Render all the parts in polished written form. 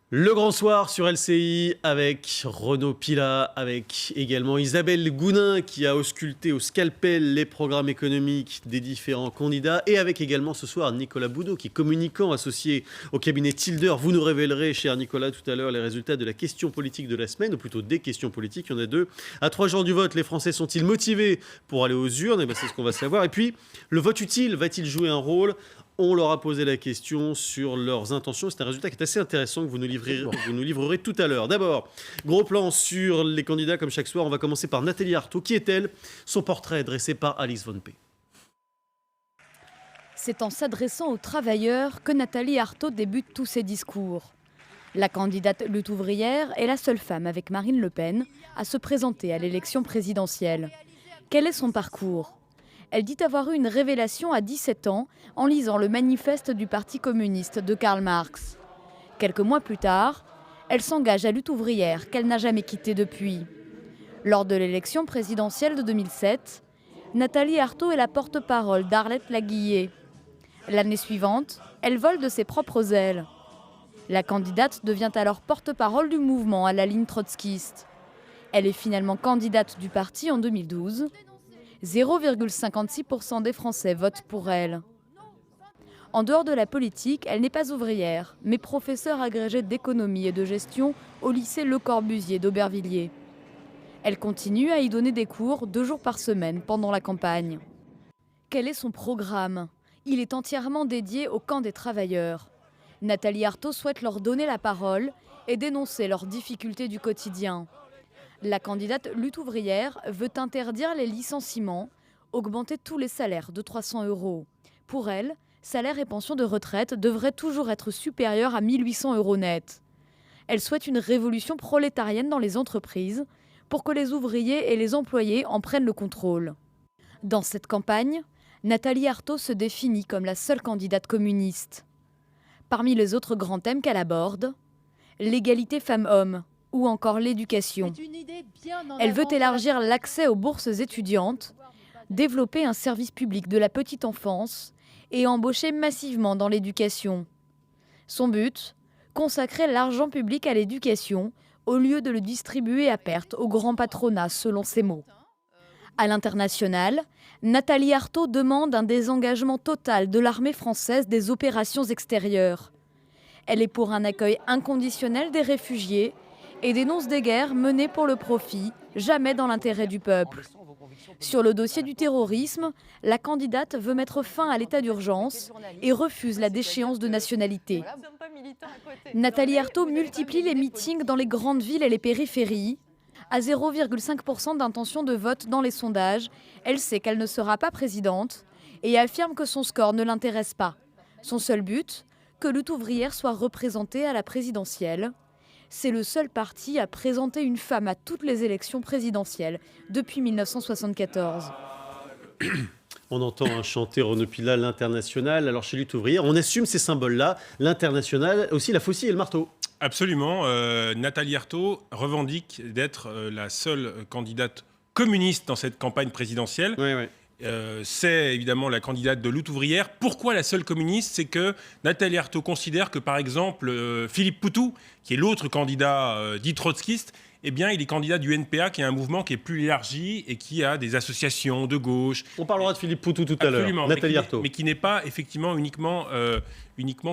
Le grand soir sur LCI avec Renaud Pila, avec également Isabelle Gounin qui a ausculté au scalpel les programmes économiques des différents candidats et avec également ce soir Nicolas Boudot qui est communicant associé au cabinet Tilder. Vous nous révélerez, cher Nicolas, tout à l'heure les résultats de la question politique de la semaine, ou plutôt des questions politiques, il y en a deux. À 3 jours du vote, les Français sont-ils motivés pour aller aux urnes? C'est ce qu'on va savoir. Et puis, le vote utile va-t-il jouer un rôle? On leur a posé la question sur leurs intentions. C'est un résultat qui est assez intéressant que vous nous livrerez tout à l'heure. D'abord, gros plan sur les candidats comme chaque soir. On va commencer par Nathalie Arthaud. Qui est-elle? Son portrait est dressé par Alice Von P. C'est en s'adressant aux travailleurs que Nathalie Arthaud débute tous ses discours. La candidate lutte ouvrière est la seule femme avec Marine Le Pen à se présenter à l'élection présidentielle. Quel est son parcours ? Elle dit avoir eu une révélation à 17 ans en lisant le manifeste du Parti communiste de Karl Marx. Quelques mois plus tard, elle s'engage à lutte ouvrière qu'elle n'a jamais quittée depuis. Lors de l'élection présidentielle de 2007, Nathalie Arthaud est la porte-parole d'Arlette Laguillet. L'année suivante, elle vole de ses propres ailes. La candidate devient alors porte-parole du mouvement à la ligne trotskiste. Elle est finalement candidate du parti en 2012. 0,56% des Français votent pour elle. En dehors de la politique, elle n'est pas ouvrière, mais professeure agrégée d'économie et de gestion au lycée Le Corbusier d'Aubervilliers. Elle continue à y donner des cours 2 jours par semaine pendant la campagne. Quel est son programme? Il est entièrement dédié au camp des travailleurs. Nathalie Arthaud souhaite leur donner la parole et dénoncer leurs difficultés du quotidien. La candidate lutte ouvrière veut interdire les licenciements, augmenter tous les salaires de 300 €. Pour elle, salaire et pension de retraite devraient toujours être supérieurs à 1 800 € net. Elle souhaite une révolution prolétarienne dans les entreprises pour que les ouvriers et les employés en prennent le contrôle. Dans cette campagne, Nathalie Arthaud se définit comme la seule candidate communiste. Parmi les autres grands thèmes qu'elle aborde, l'égalité femmes-hommes, ou encore l'éducation. Elle veut élargir l'accès aux bourses étudiantes, développer un service public de la petite enfance et embaucher massivement dans l'éducation. Son but, consacrer l'argent public à l'éducation au lieu de le distribuer à perte au grand patronat, selon ses mots. À l'international, Nathalie Arthaud demande un désengagement total de l'armée française des opérations extérieures. Elle est pour un accueil inconditionnel des réfugiés et dénonce des guerres menées pour le profit, jamais dans l'intérêt du peuple. Sur le dossier du terrorisme, la candidate veut mettre fin à l'état d'urgence et refuse la déchéance de nationalité. Nathalie Arthaud multiplie les meetings dans les grandes villes et les périphéries. À 0,5% d'intention de vote dans les sondages, elle sait qu'elle ne sera pas présidente et affirme que son score ne l'intéresse pas. Son seul but, que lutte ouvrière soit représentée à la présidentielle. C'est le seul parti à présenter une femme à toutes les élections présidentielles depuis 1974. On entend chanter Renaud Pila, l'international. Alors chez Lutte ouvrière, on assume ces symboles-là, l'international, aussi la faucille et le marteau. Absolument. Nathalie Arthaud revendique d'être la seule candidate communiste dans cette campagne présidentielle. Oui. C'est évidemment la candidate de lutte ouvrière. Pourquoi la seule communiste? C'est que Nathalie Arthaud considère que, par exemple, Philippe Poutou, qui est l'autre candidat dit trotskiste, eh bien, il est candidat du NPA, qui est un mouvement qui est plus élargi et qui a des associations de gauche. On parlera de Philippe Poutou tout à l'heure. Nathalie Arthaud. Mais qui n'est pas effectivement uniquement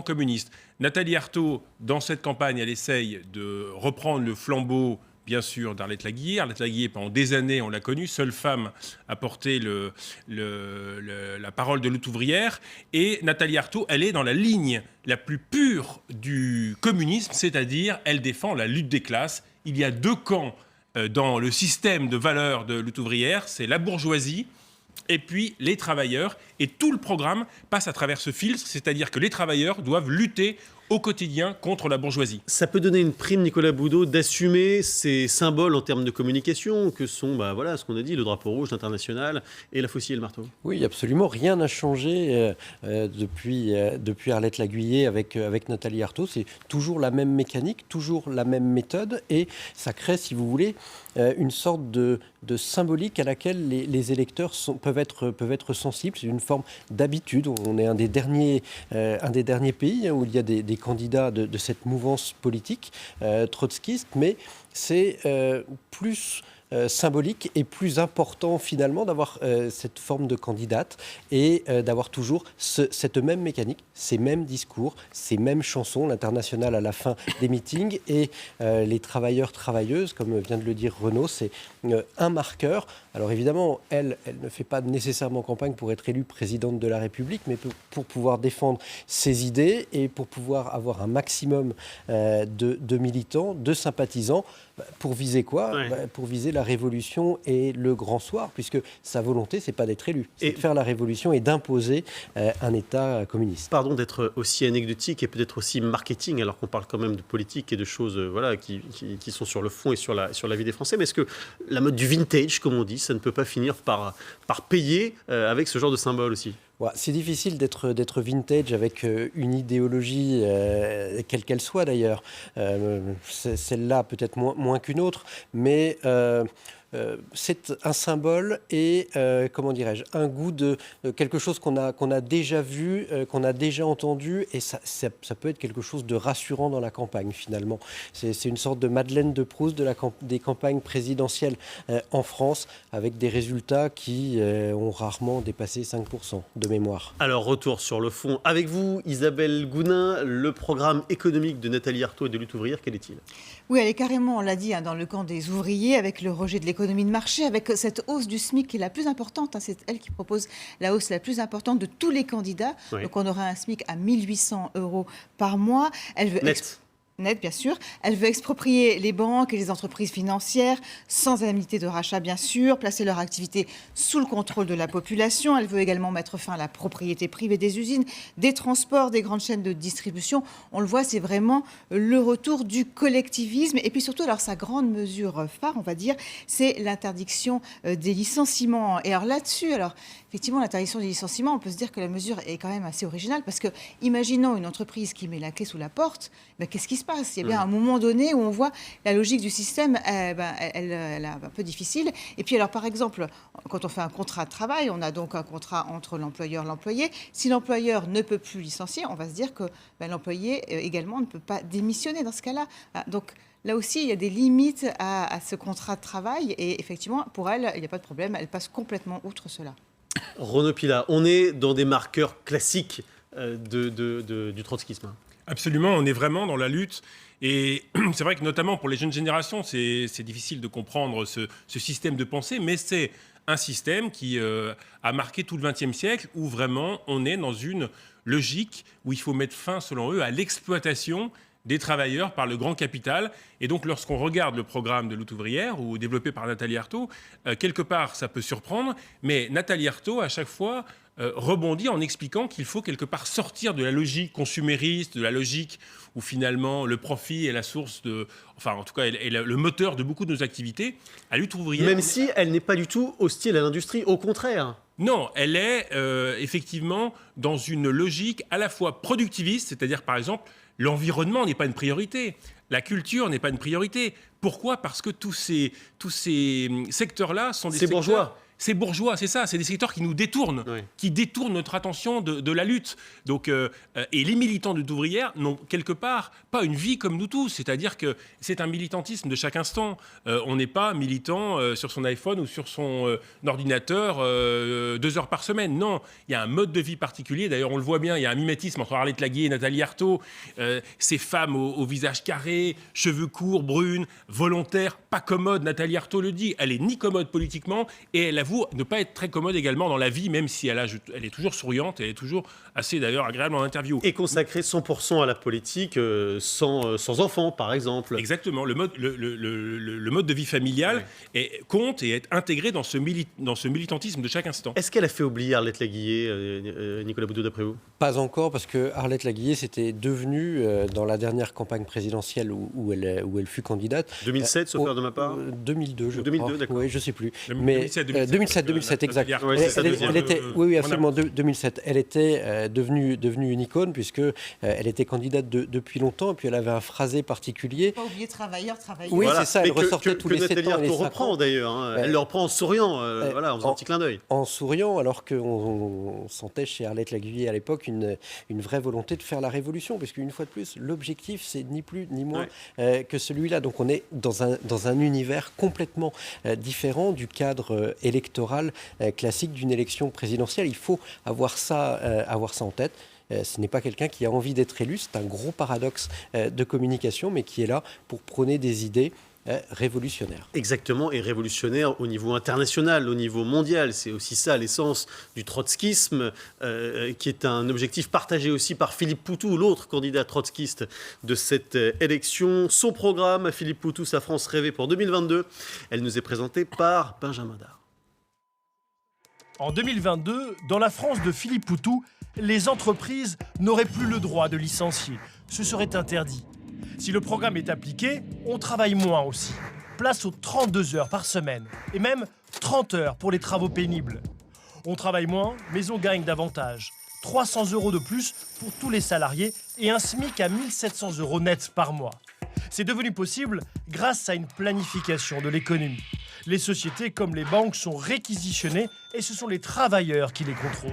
communiste. Nathalie Arthaud, dans cette campagne, elle essaye de reprendre le flambeau, bien sûr, d'Arlette Laguillet. Arlette Laguillet, pendant des années, on l'a connue, seule femme à porter la parole de lutte ouvrière. Et Nathalie Arthaud, elle est dans la ligne la plus pure du communisme, c'est-à-dire elle défend la lutte des classes. Il y a 2 camps dans le système de valeurs de lutte ouvrière, c'est la bourgeoisie et puis les travailleurs. Et tout le programme passe à travers ce filtre, c'est-à-dire que les travailleurs doivent lutter au quotidien contre la bourgeoisie. Ça peut donner une prime, Nicolas Boudot, d'assumer ces symboles en termes de communication que sont, ce qu'on a dit, le drapeau rouge, l'international et la faucille et le marteau. Oui, absolument. Rien n'a changé depuis Arlette Laguillet avec Nathalie Arthaud. C'est toujours la même mécanique, toujours la même méthode. Et ça crée, si vous voulez, une sorte de symbolique à laquelle les électeurs peuvent être sensibles. C'est une forme d'habitude. On est un des derniers pays où il y a des candidats de cette mouvance politique trotskiste, mais c'est plus symbolique et plus important finalement d'avoir cette forme de candidate et d'avoir toujours cette même mécanique, ces mêmes discours, ces mêmes chansons, l'international à la fin des meetings et les travailleurs-travailleuses, comme vient de le dire Renaud, c'est un marqueur. Alors évidemment, elle ne fait pas nécessairement campagne pour être élue présidente de la République, mais pour pouvoir défendre ses idées et pour pouvoir avoir un maximum de militants, de sympathisants. Pour viser quoi ? Pour viser la révolution et le grand soir, puisque sa volonté, c'est pas d'être élu, c'est de faire la révolution et d'imposer un État communiste. Pardon d'être aussi anecdotique et peut-être aussi marketing, alors qu'on parle quand même de politique et de choses qui sont sur le fond et sur la vie des Français. Mais est-ce que la mode du vintage, comme on dit, ça ne peut pas finir par payer avec ce genre de symbole aussi ? Ouais, c'est difficile d'être vintage avec une idéologie, quelle qu'elle soit d'ailleurs. Celle-là peut-être moins qu'une autre, mais c'est un symbole et, comment dirais-je, un goût de quelque chose qu'on a déjà vu, qu'on a déjà entendu, et ça peut être quelque chose de rassurant dans la campagne finalement. C'est une sorte de Madeleine de Proust des campagnes présidentielles en France, avec des résultats qui ont rarement dépassé 5% de mémoire. Alors, retour sur le fond. Avec vous, Isabelle Gounin, le programme économique de Nathalie Arthaud et de Lutte ouvrière, quel est-il ? Oui, elle est carrément, on l'a dit, dans le camp des ouvriers, avec le rejet de l'économie de marché, avec cette hausse du SMIC qui est la plus importante. C'est elle qui propose la hausse la plus importante de tous les candidats. Oui. Donc on aura un SMIC à 1 800 € par mois. Elle veut Net, bien sûr. Elle veut exproprier les banques et les entreprises financières sans indemnité de rachat, bien sûr, placer leur activité sous le contrôle de la population. Elle veut également mettre fin à la propriété privée des usines, des transports, des grandes chaînes de distribution. On le voit, c'est vraiment le retour du collectivisme. Et puis surtout, alors sa grande mesure phare, on va dire, c'est l'interdiction des licenciements. Et alors là-dessus, effectivement, l'interdiction des licenciements, on peut se dire que la mesure est quand même assez originale parce que, imaginons une entreprise qui met la clé sous la porte, qu'est-ce qui se passe ? Il y a bien un moment donné où on voit la logique du système, elle est un peu difficile. Et puis alors, par exemple, quand on fait un contrat de travail, on a donc un contrat entre l'employeur et l'employé. Si l'employeur ne peut plus licencier, on va se dire que l'employé également ne peut pas démissionner dans ce cas-là. Donc, là aussi, il y a des limites à ce contrat de travail. Et effectivement, pour elle, il n'y a pas de problème. Elle passe complètement outre cela. Renaud Pilat, on est dans des marqueurs classiques du trotskisme. Absolument, on est vraiment dans la lutte. Et c'est vrai que notamment pour les jeunes générations, c'est difficile de comprendre ce système de pensée, mais c'est un système qui a marqué tout le XXe siècle, où vraiment on est dans une logique où il faut mettre fin, selon eux, à l'exploitation des travailleurs par le grand capital. Et donc, lorsqu'on regarde le programme de Lutte ouvrière, ou développé par Nathalie Arthaud, quelque part, ça peut surprendre, mais Nathalie Arthaud, à chaque fois, rebondit en expliquant qu'il faut quelque part sortir de la logique consumériste, de la logique où finalement le profit est la source de... Enfin, en tout cas, est le moteur de beaucoup de nos activités. À Lutte ouvrière... Même si elle n'est pas du tout hostile à l'industrie, au contraire. Non, elle est effectivement dans une logique à la fois productiviste, c'est-à-dire, par exemple, l'environnement n'est pas une priorité. La culture n'est pas une priorité. Pourquoi ? Parce que tous ces secteurs-là sont des secteurs... bourgeois. C'est bourgeois, c'est ça. C'est des secteurs qui nous détournent, qui détournent notre attention de la lutte. Donc, et les militants de Lutte ouvrière n'ont quelque part pas une vie comme nous tous. C'est-à-dire que c'est un militantisme de chaque instant. On n'est pas militant sur son iPhone ou sur son ordinateur 2 heures par semaine. Non, il y a un mode de vie particulier. D'ailleurs, on le voit bien, il y a un mimétisme entre Arlette Laguier et Nathalie Arthaud. Ces femmes au visage carré, cheveux courts, brunes, volontaires, pas commodes. Nathalie Arthaud le dit. Elle est ni commode politiquement et elle avoue ne pas être très commode également dans la vie, même si elle est toujours souriante, elle est toujours assez d'ailleurs agréable en interview. Et consacrée 100% à la politique, sans enfants par exemple. Exactement, le mode de vie familial compte et est intégré dans ce militantisme de chaque instant. Est-ce qu'elle a fait oublier Arlette Laguier, Nicolas Boudou, d'après vous ? Pas encore, parce que Arlette Laguier s'était devenue, dans la dernière campagne présidentielle où elle fut candidate... 2007, sauf erreur de ma part 2002, je crois. 2002, d'accord. Oui, je ne sais plus. Mais 2007, 2007, exact. Ouais, c'est ça, Elle était, oui, absolument, 2007. Elle était devenue une icône puisque elle était candidate depuis longtemps et puis elle avait un phrasé particulier. Pas oublier travailleurs. Oui, Voilà. c'est ça, elle Mais ressortait tous les 7 Nathalie ans. et les Arthaud 5 reprend ans. d'ailleurs, hein. Elle le reprend en souriant, en faisant un petit clin d'œil. En souriant, alors qu'on sentait chez Arlette Laguiller à l'époque une vraie volonté de faire la révolution, parce qu'une fois de plus, l'objectif, c'est ni plus ni moins que celui-là. Donc on est dans un univers complètement différent du cadre électoral classique d'une élection présidentielle. Il faut avoir ça en tête. Ce n'est pas quelqu'un qui a envie d'être élu, c'est un gros paradoxe de communication, mais qui est là pour prôner des idées révolutionnaire. Exactement, et révolutionnaire au niveau international, au niveau mondial. C'est aussi ça l'essence du trotskisme, qui est un objectif partagé aussi par Philippe Poutou, l'autre candidat trotskiste de cette élection. Son programme, Philippe Poutou, sa France rêvée pour 2022, elle nous est présentée par Benjamin Dard. En 2022, dans la France de Philippe Poutou, les entreprises n'auraient plus le droit de licencier. Ce serait interdit. Si le programme est appliqué, on travaille moins aussi. Place aux 32 heures par semaine et même 30 heures pour les travaux pénibles. On travaille moins, mais on gagne davantage. 300 € de plus pour tous les salariés et un SMIC à 1 700 € net par mois. C'est devenu possible grâce à une planification de l'économie. Les sociétés comme les banques sont réquisitionnées et ce sont les travailleurs qui les contrôlent.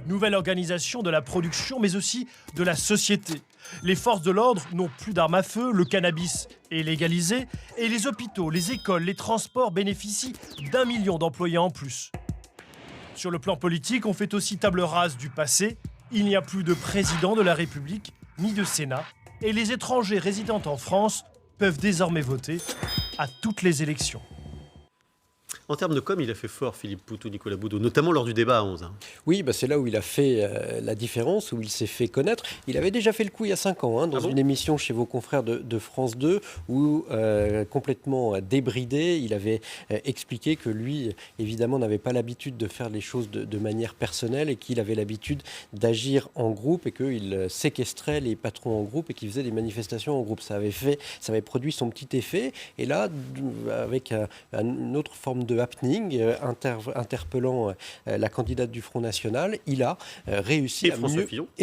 Nouvelle organisation de la production, mais aussi de la société. Les forces de l'ordre n'ont plus d'armes à feu, le cannabis est légalisé et les hôpitaux, les écoles, les transports bénéficient d'1 million d'employés en plus. Sur le plan politique, on fait aussi table rase du passé. Il n'y a plus de président de la République, ni de Sénat, et les étrangers résidant en France peuvent désormais voter à toutes les élections. En termes de com, il a fait fort, Philippe Poutou, Nicolas Boudot, notamment lors du débat à 11. Oui, c'est là où il a fait la différence, où il s'est fait connaître. Il avait déjà fait le coup il y a 5 ans, dans une émission chez vos confrères de France 2, où complètement débridé, il avait expliqué que lui, évidemment, n'avait pas l'habitude de faire les choses de manière personnelle et qu'il avait l'habitude d'agir en groupe et qu'il séquestrait les patrons en groupe et qu'il faisait des manifestations en groupe. Ça avait produit son petit effet. Et là, avec une autre forme de happening, interpellant la candidate du Front National, il a réussi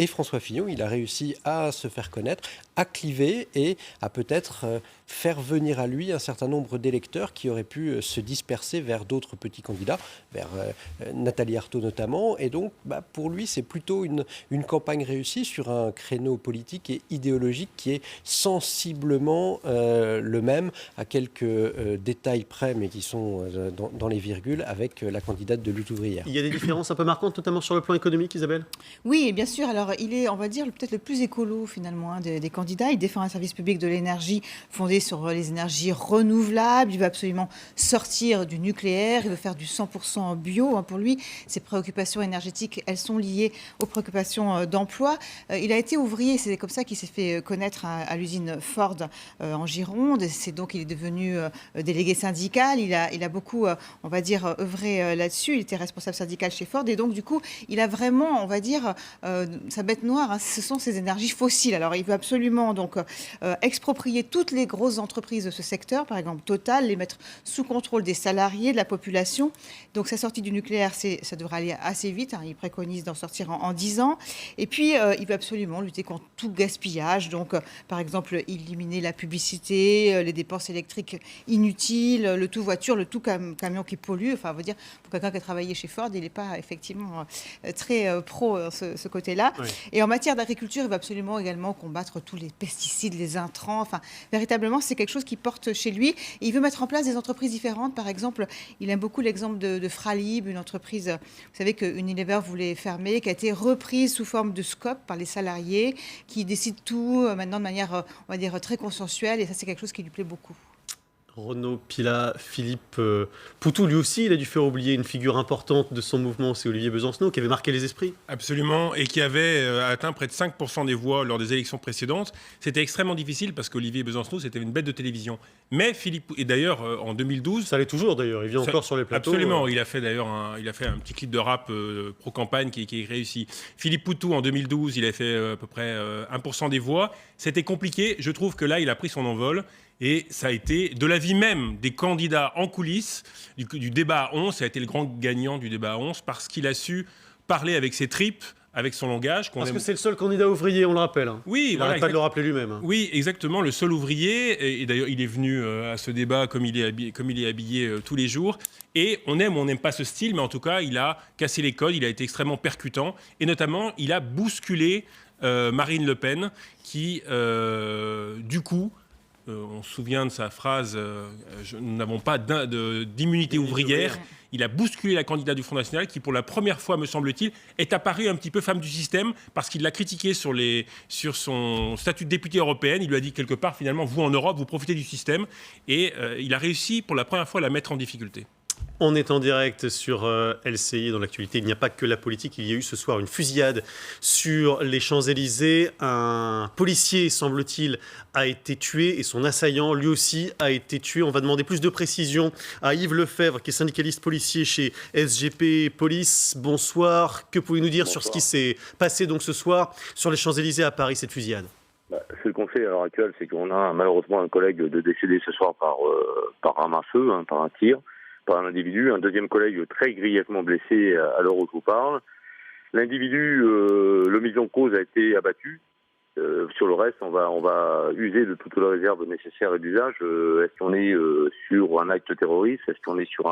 François Fillon, il a réussi à se faire connaître, à cliver et à peut-être faire venir à lui un certain nombre d'électeurs qui auraient pu se disperser vers d'autres petits candidats, vers Nathalie Arthaud notamment. Et donc, pour lui, c'est plutôt une campagne réussie sur un créneau politique et idéologique qui est sensiblement le même, à quelques détails près, mais qui sont dans les virgules, avec la candidate de lutte ouvrière. Il y a des différences un peu marquantes, notamment sur le plan économique, Isabelle ? Oui, bien sûr. Alors, il est, on va dire, peut-être le plus écolo, finalement, des candidats. Il défend un service public de l'énergie fondé sur les énergies renouvelables. Il veut absolument sortir du nucléaire. Il veut faire du 100% bio. Pour lui, ses préoccupations énergétiques, elles sont liées aux préoccupations d'emploi. Il a été ouvrier. C'est comme ça qu'il s'est fait connaître à l'usine Ford en Gironde. C'est donc il est devenu délégué syndical. Il a beaucoup, on va dire, œuvré là-dessus. Il était responsable syndical chez Ford. Et donc, du coup, il a vraiment, on va dire, sa bête noire, ce sont ces énergies fossiles. Alors, il veut absolument donc exproprier toutes les grosses entreprises de ce secteur, par exemple Total, les mettre sous contrôle des salariés, de la population. Donc, sa sortie du nucléaire, ça devrait aller assez vite. Il préconise d'en sortir en 10 ans. Et puis, il veut absolument lutter contre tout gaspillage. Donc, par exemple, éliminer la publicité, les dépenses électriques inutiles, le tout voiture, le tout camion qui pollue. Enfin, on veut dire, pour quelqu'un qui a travaillé chez Ford, il n'est pas effectivement très pro ce côté-là. Oui. Et en matière d'agriculture, il va absolument également combattre tous les pesticides, les intrants. Enfin, véritablement, c'est quelque chose qui porte chez lui. Et il veut mettre en place des entreprises différentes. Par exemple, il aime beaucoup l'exemple de Fralib, une entreprise, vous savez, que Unilever voulait fermer, qui a été reprise sous forme de SCOP par les salariés, qui décident tout maintenant de manière, on va dire, très consensuelle. Et ça, c'est quelque chose qui lui plaît beaucoup. Renaud Pila, Philippe Poutou, lui aussi, il a dû faire oublier une figure importante de son mouvement, c'est Olivier Besancenot, qui avait marqué les esprits. Absolument, et qui avait atteint près de 5% des voix lors des élections précédentes. C'était extrêmement difficile parce qu'Olivier Besancenot, c'était une bête de télévision. Mais Philippe, et d'ailleurs en 2012... Ça l'est toujours d'ailleurs, il vient encore sur les plateaux. Absolument, il a fait d'ailleurs un petit clip de rap pro-campagne qui est réussi. Philippe Poutou, en 2012, il a fait à peu près 1% des voix. C'était compliqué, je trouve que là, il a pris son envol. Et ça a été, de l'avis même des candidats en coulisses, du débat à 11, ça a été le grand gagnant du débat à 11, parce qu'il a su parler avec ses tripes, avec son langage. Parce que c'est le seul candidat ouvrier, on le rappelle. Oui, il n'arrête pas de le rappeler lui-même. Oui, exactement, le seul ouvrier. Et d'ailleurs, il est venu à ce débat comme il est habillé tous les jours. Et on aime ou on n'aime pas ce style, mais en tout cas, il a cassé les codes, il a été extrêmement percutant. Et notamment, il a bousculé Marine Le Pen, qui, du coup... on se souvient de sa phrase nous n'avons pas d'immunité ouvrière. Il a bousculé la candidate du Front National qui, pour la première fois, me semble-t-il, est apparue un petit peu femme du système parce qu'il l'a critiquée sur son statut de députée européenne. Il lui a dit quelque part, finalement, vous en Europe, vous profitez du système. Et il a réussi pour la première fois à la mettre en difficulté. On est en direct sur LCI dans l'actualité. Il n'y a pas que la politique. Il y a eu ce soir une fusillade sur les Champs-Élysées. Un policier, semble-t-il, a été tué et son assaillant, lui aussi, a été tué. On va demander plus de précisions à Yves Lefebvre, qui est syndicaliste policier chez SGP Police. Bonsoir. Que pouvez-vous nous dire sur ce qui s'est passé donc ce soir sur les Champs-Élysées à Paris, cette fusillade? Ce qu'on sait à l'heure actuelle, c'est qu'on a malheureusement un collègue de décédé ce soir par arme à feu, par un tir, par un individu, un deuxième collègue très grièvement blessé à l'heure où je vous parle. L'individu, le mis en cause a été abattu. Sur le reste, on va user de toutes les réserves nécessaires et d'usage. Est-ce qu'on est sur un acte terroriste? Est-ce qu'on est sur